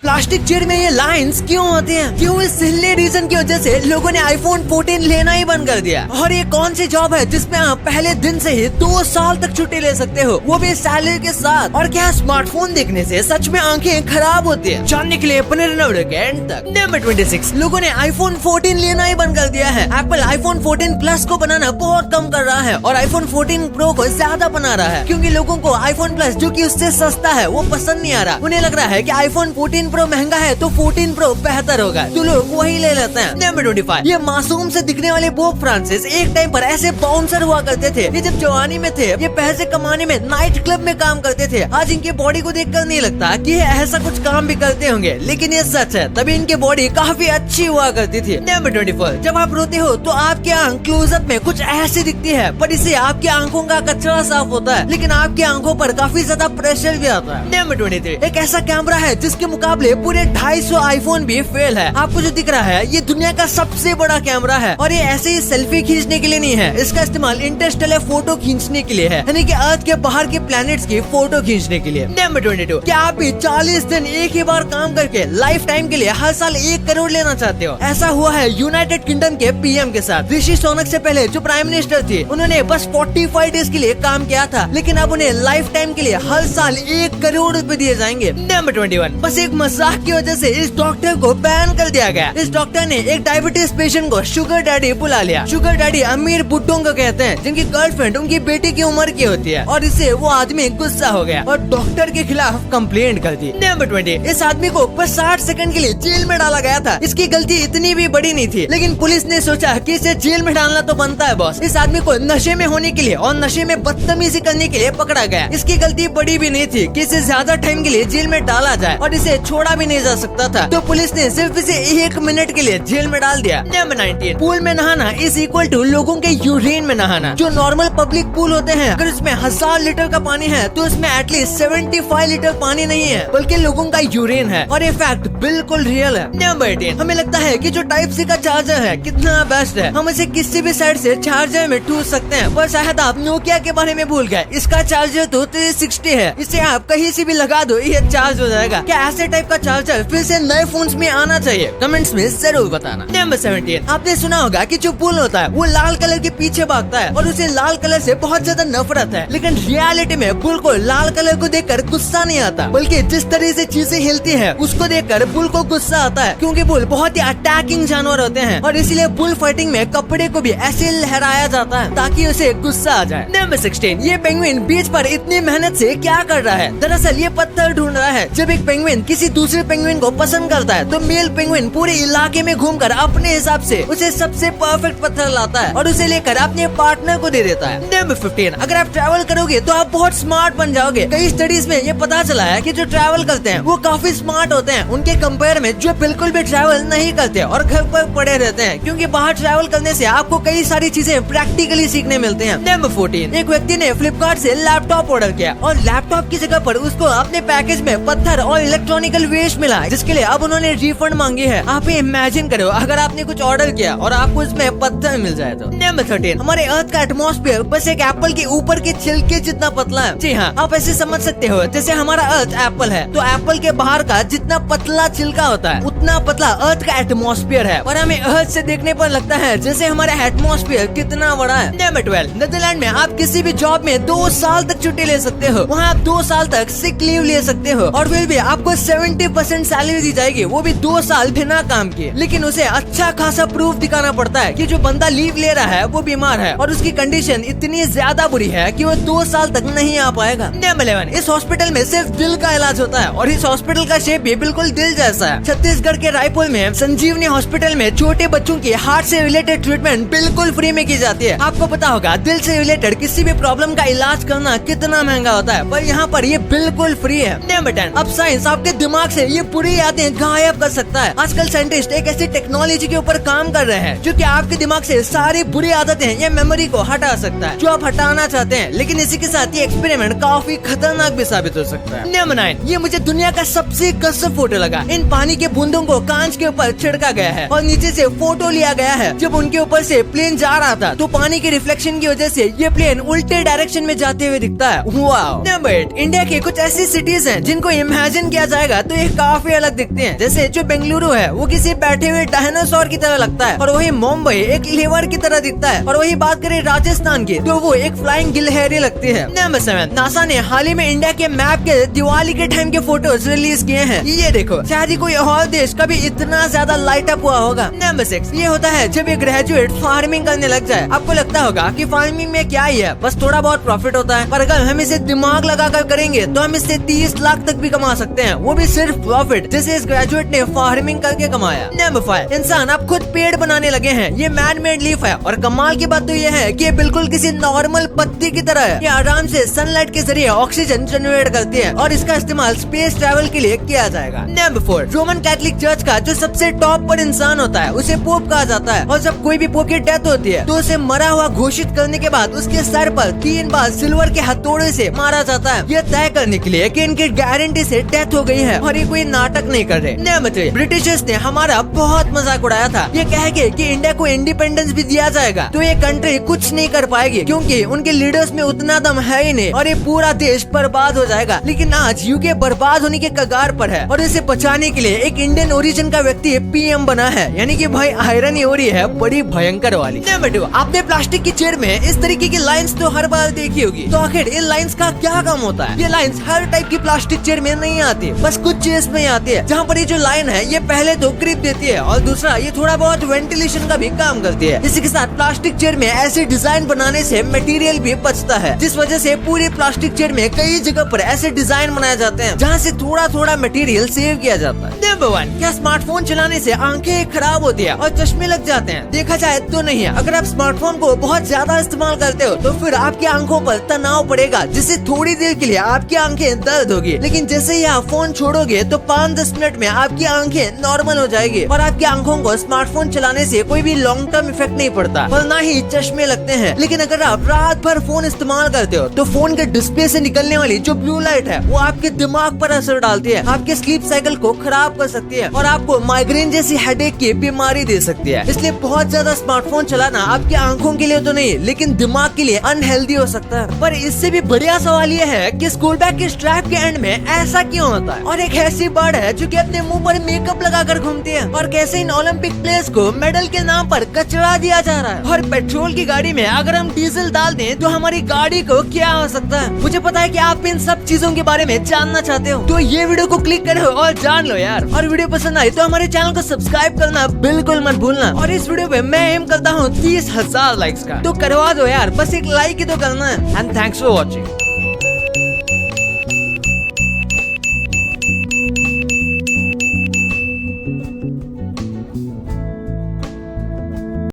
Plastic chair में ये lines क्यों होती हैं? क्यों? इस सिल्ली रीजन की वजह से लोगों ने आईफोन 14 लेना ही बंद कर दिया। और ये कौन सी जॉब है जिसमें आप पहले दिन से ही 2 साल तक छुट्टी ले सकते हो, वो भी सैलरी के साथ? और क्या स्मार्टफोन देखने से सच में आंखें खराब होती है? जानने के लिए बने रहना वीडियो के एंड तक। नंबर 26, लोगों ने आईफोन 14 लेना ही बंद कर दिया है। एप्पल आईफोन 14 प्लस को बनाना बहुत कम कर रहा है और आईफोन 14 प्रो को ज्यादा बना रहा है, क्योंकि लोगों को आईफोन प्लस जो कि उससे सस्ता है वो पसंद नहीं आ रहा। उन्हें लग रहा है कि आईफोन 14 प्रो महंगा है तो 14 प्रो बेहतर होगा, तो लोग वही ले लेते हैं। नंबर 25, ये मासूम से दिखने वाले पोप फ्रांसिस एक टाइम पर ऐसे बाउंसर हुआ करते थे। ये जब जवानी में थे, ये पैसे कमाने में नाइट क्लब में काम करते थे। आज इनकी बॉडी को देखकर नहीं लगता कि ये ऐसा कुछ काम भी करते होंगे, लेकिन ये सच है। तभी इनकी बॉडी काफी अच्छी हुआ करती थी। नंबर 24, जब आप रोते हो तो आपकी आंख क्लोजअप में कुछ ऐसी दिखती है, पर इससे आपकी आंखों का कचरा साफ होता है, लेकिन आपकी आंखों पर काफी ज्यादा प्रेशर भी आता है। नंबर 23, एक ऐसा कैमरा है जिसके मुकाबले पूरे 250 आईफोन भी फेल है। आपको जो दिख रहा है ये दुनिया का सबसे बड़ा कैमरा है, और ये ऐसे ही सेल्फी खींचने के लिए नहीं है। इसका इस्तेमाल इंटरस्टेलर फोटो खींचने के लिए है, यानी कि अर्थ के बाहर के प्लैनेट्स की फोटो खींचने के लिए। नंबर 22, क्या आप भी 40 दिन एक ही बार काम करके लाइफ टाइम के लिए हर साल 1 करोड़ लेना चाहते हो? ऐसा हुआ है यूनाइटेड किंगडम के पीएम के साथ। ऋषि सुनक से पहले जो प्राइम मिनिस्टर थी, उन्होंने बस 45 डेज के लिए काम किया था, लेकिन अब उन्हें लाइफ टाइम के लिए हर साल 1 करोड़ रुपए दिए जाएंगे। नंबर 21, बस एक मजाक की वजह से इस डॉक्टर को बैन कर दिया गया। इस डॉक्टर ने एक डायबिटीज पेशेंट को शुगर डैडी बुला लिया। शुगर डैडी अमीर बुड्ढों को कहते हैं जिनकी गर्लफ्रेंड उनकी बेटी की उम्र की होती है, और इससे वो आदमी गुस्सा हो गया और डॉक्टर के खिलाफ कंप्लेंट कर दी। नंबर 20, इस आदमी को बस 60 सेकंड के लिए जेल में डाला गया था। इसकी गलती इतनी भी बड़ी नहीं थी, लेकिन पुलिस ने सोचा कि इसे जेल में डालना तो बनता है बॉस। इस आदमी को नशे में होने के लिए और नशे में बदतमीजी करने के लिए पकड़ा गया। इसकी गलती बड़ी भी नहीं थी कि इसे ज्यादा टाइम के लिए जेल में डाला जाए, और इसे छोड़ा भी नहीं जा सकता था, तो पुलिस ने सिर्फ इसे 1 मिनट के लिए जेल में डाल दिया। नंबर 19, पूल में नहाना इज इक्वल टू लोगों के यूरिन में नहाना। जो नॉर्मल पब्लिक पूल होते हैं, अगर उसमें 1000 लीटर का पानी है तो उसमें एटलीस्ट 75 लीटर पानी नहीं है, बल्कि लोगों का यूरिन है, और ये फैक्ट बिल्कुल रियल है। नंबर 18, हमें लगता है कि जो टाइप सी का चार्जर है कितना बेस्ट है, हम इसे किसी भी साइड से चार्जर में ठूस सकते हैं, पर शायद आप नोकिया के बारे में भूल गए। इसका चार्जर तो 360 है, इसे आप कहीं से भी लगा दो ये चार्ज हो जाएगा। क्या ऐसे टाइप का चार्जर फिर से नए फोन्स में आना चाहिए? कमेंट्स में जरूर बताना। नंबर 17, आपने सुना होगा कि जो बुल होता है वो लाल कलर के पीछे भागता है और उसे लाल कलर से बहुत ज्यादा नफरत है, लेकिन रियलिटी में बुल को लाल कलर को देखकर गुस्सा नहीं आता, बल्कि जिस तरह से चीजें हिलती है उसको देखकर बुल को गुस्सा आता है, क्योंकि बुल बहुत ही अटैकिंग जानवर होते हैं, और इसीलिए बुल फाइटिंग में कपड़े को भी ऐसे लहराया जाता है ताकि उसे गुस्सा आ जाए। नंबर 16, ये पेंगुइन बीच पर इतनी मेहनत से क्या कर रहा है? दरअसल ये पत्थर ढूंढ रहा है। जब एक पेंगुइन किसी दूसरे पेंगुइन को पसंद करता है तो मेल पेंगुइन पूरे इलाके में घूमकर अपने हिसाब से उसे सबसे परफेक्ट पत्थर लाता है और उसे लेकर अपने पार्टनर को दे देता है। नंबर 15, अगर आप ट्रैवल करोगे तो आप बहुत स्मार्ट बन जाओगे। कई स्टडीज में ये पता चला है कि जो ट्रैवल करते हैं वो काफी स्मार्ट होते हैं उनके कंपेयर में जो बिल्कुल भी ट्रैवल नहीं करते और घर पर पड़े रहते हैं, क्योंकि बाहर ट्रैवल करने से आपको कई सारी चीजें प्रैक्टिकली सीखने मिलते हैं। नंबर 14, एक व्यक्ति ने फ्लिपकार्ट से लैपटॉप ऑर्डर किया और लैपटॉप की जगह पर उसको अपने पैकेज में पत्थर और इलेक्ट्रॉनिकल वेस्ट मिला, जिसके लिए अब उन्होंने रिफंड मांगी है। आप इमेजिन करो अगर आपने कुछ ऑर्डर किया और आपको उसमें पत्थर मिल जाए तो। नंबर 13, हमारे अर्थ का एटमॉस्फेयर बस एक एप्पल के ऊपर के छिलके जितना पतला है। जी हाँ, आप ऐसे समझ सकते हो जैसे हमारा अर्थ एप्पल है, तो एप्पल के बाहर का जितना पतला छिलका होता है उतना पतला अर्थ का एटमॉस्फेयर है, और हमें अर्थ से देखने पर लगता है जैसे हमारा एटमॉस्फेयर कितना बड़ा है। नंबर 12, नीदरलैंड में आप किसी भी जॉब में 2 साल तक छुट्टी ले सकते हो। वहाँ आप 2 साल तक सिक लीव ले सकते हो, और फिर भी आपको 70% सैलरी दी जाएगी, वो भी 2 साल बिना काम किए। लेकिन उसे अच्छा खासा प्रूफ दिखाना पड़ता है कि जो बंदा लीव ले रहा है वो बीमार है और उसकी कंडीशन इतनी ज्यादा बुरी है कि वो 2 साल तक नहीं आ पाएगा। नंबर 11, इस हॉस्पिटल में सिर्फ दिल का इलाज होता है, और इस हॉस्पिटल का शेप भी बिल्कुल दिल जैसा है। छत्तीसगढ़ के रायपुर में संजीवनी हॉस्पिटल में छोटे बच्चों की हार्ट से रिलेटेड ट्रीटमेंट बिल्कुल फ्री में की जाती है। आपको पता होगा दिल से रिलेटेड किसी भी प्रॉब्लम का इलाज करना कितना महंगा होता है, पर यहाँ पर ये बिल्कुल फ्री है। नंबर 10, अब साइंस आपके दिमाग से ये पूरी यादें गायब कर सकता है। आजकल साइंटिस्ट एक ऐसी टेक्नोलॉजी के ऊपर काम कर रहे हैं जो कि आपके दिमाग से सारी बुरी आदतें या मेमोरी को हटा सकता है जो आप हटाना चाहते हैं, लेकिन इसी के साथ ये एक्सपेरिमेंट काफी खतरनाक भी साबित हो सकता है। नंबर 9, ये मुझे दुनिया का सबसे गजब फोटो लगा। इन पानी के बूंदों को कांच के ऊपर छिड़का गया है और नीचे से फोटो लिया गया है। जब उनके ऊपर से प्लेन जा रहा था तो पानी के रिफ्लेक्शन की वजह से ये प्लेन उल्टे डायरेक्शन में जाते हुए दिखता है। वाओ। नंबर 8, इंडिया की कुछ ऐसी सिटीज हैं जिनको इमेजिन किया जाएगा तो ये काफी अलग दिखते हैं। जैसे जो बेंगलुरु है वो किसी बैठे हुए डायनासोर की तरह लगता है, और वही मुंबई एक लीवर की तरह दिखता है, और वही बात करें राजस्थान की तो वो एक फ्लाइंग गिलहरी लगती है। नंबर 7, नासा ने हाल ही में इंडिया के मैप के दिवाली के टाइम के फोटोज रिलीज किए हैं। ये देखो, शायद ही कोई और देश कभी इतना ज्यादा लाइट अप हुआ होगा। नंबर 6, ये होता है जब एक ग्रेजुएट फार्मिंग करने लग जाए। आपको लगता होगा कि फार्मिंग में क्या ही है, बस थोड़ा बहुत प्रॉफिट होता है, पर अगर हम इसे दिमाग लगाकर करेंगे तो हम इससे 30 लाख तक भी कमा सकते हैं, वो भी सिर्फ प्रॉफिट, जैसे इस ग्रेजुएट ने फार्मिंग करके कमाया। नंबर 5, इंसान अब खुद पेड़ बनाने लगे हैं। ये मैन मेड लीफ है, और कमाल की बात तो ये है कि ये बिल्कुल किसी नॉर्मल पत्ती की तरह है। ये आराम से सनलाइट के जरिए ऑक्सीजन जनरेट करती है, और इसका इस्तेमाल स्पेस ट्रैवल के लिए किया जाएगा। नंबर 4, रोमन कैथोलिक चर्च का जो सबसे टॉप पर इंसान होता है उसे पोप कहा जाता है, और जब कोई भी पोप की डेथ होती है तो उसे मरा हुआ घोषित करने के बाद उसके सर पर 3 बार सिल्वर के हथौड़े से मारा जाता है, यह तय करने के लिए कि इनकी गारंटी से डेथ हो गई है और ये कोई नाटक नहीं कर रहे। नंबर 3, ब्रिटिशर्स ने हमारा बहुत मजाक उड़ाया था, ये कह के कि इंडिया को इंडिपेंडेंस भी दिया जाएगा तो ये कंट्री कुछ नहीं कर पाएगी, क्योंकि उनके लीडर्स में उतना दम है ही नहीं, और ये पूरा देश बर्बाद हो जाएगा। लेकिन आज यूके बर्बाद होने के कगार पर है, और इसे बचाने के लिए एक इंडियन ओरिजिन का व्यक्ति पीएम बना है, यानी कि भाई आयरनी हो रही है बड़ी भयंकर वाली। नंबर 2, आपने प्लास्टिक की चेयर में इस तरीके की लाइंस तो हर बार देखी होगी, तो आखिर इन लाइंस का क्या काम होता है? ये लाइंस हर टाइप की प्लास्टिक चेयर में नहीं आती, बस कुछ चेयर्स में आती है, जहाँ पर ये जो लाइन है ये पहले तो ग्रिप देती है, और दूसरा ये थोड़ा बहुत वेंटिलेशन का भी काम करती है। इसी के साथ प्लास्टिक चेयर में ऐसे डिजाइन बनाने से मटेरियल भी बचता है, जिस वजह से पूरी प्लास्टिक चेयर में कई जगह पर ऐसे डिजाइन बनाए जाते हैं जहाँ से थोड़ा थोड़ा मटेरियल सेव किया जाता है। नंबर 1, क्या स्मार्टफोन चलाने से आंखें खराब होती है और चश्मे लग जाते हैं? देखा जाए तो नहीं है। अगर आप स्मार्टफोन को बहुत ज्यादा इस्तेमाल करते हो तो फिर आपकी आंखों पर तनाव पड़ेगा, जिससे थोड़ी देर के लिए आपकी आंखें दर्द होगी, लेकिन जैसे ही आप फोन छोड़ोगे तो 5-10 मिनट में आपकी आंखें नॉर्मल हो जाएगी, और आपकी आंखों को स्मार्टफोन चलाने से कोई भी लॉन्ग टर्म इफेक्ट नहीं पड़ता, और ना ही चश्मे लगते हैं। लेकिन अगर आप रात भर फोन इस्तेमाल करते हो तो फोन के डिस्प्ले से निकलने वाली जो ब्लू लाइट है वो आपके दिमाग पर असर डालती है, आपके स्लीप साइकिल को खराब कर सकती है, और आपको माइग्रेन जैसी हेडेक की बीमारी दे सकती है। इसलिए बहुत ज्यादा स्मार्टफोन चलाना आपकी आंखों के लिए तो नहीं, लेकिन दिमाग के लिए अनहेल्दी हो सकता है। पर इससे भी बढ़िया सवाल ये है कि स्कूल बैग के स्ट्रैप के एंड में ऐसा क्यों होता है? और एक ऐसी बर्ड है जो कि अपने मुंह पर मेकअप लगाकर घूमती है, और कैसे इन ओलंपिक प्लेयर्स को मेडल के नाम पर कचरा दिया जा रहा है। और पेट्रोल की गाड़ी में अगर हम डीजल डाल दें तो हमारी गाड़ी को क्या हो सकता है? मुझे पता है कि आप इन सब चीजों के बारे में जानना चाहते हो, तो ये वीडियो को क्लिक करो और जान लो यार। और वीडियो पसंद आई तो हमारे चैनल को सब्सक्राइब करना बिल्कुल मत भूलना। और इस वीडियो पे मैं एम करता हूँ 30,000 लाइक्स का, तो करवा दो यार, बस एक लाइक ही तो करना है। And thanks for watching.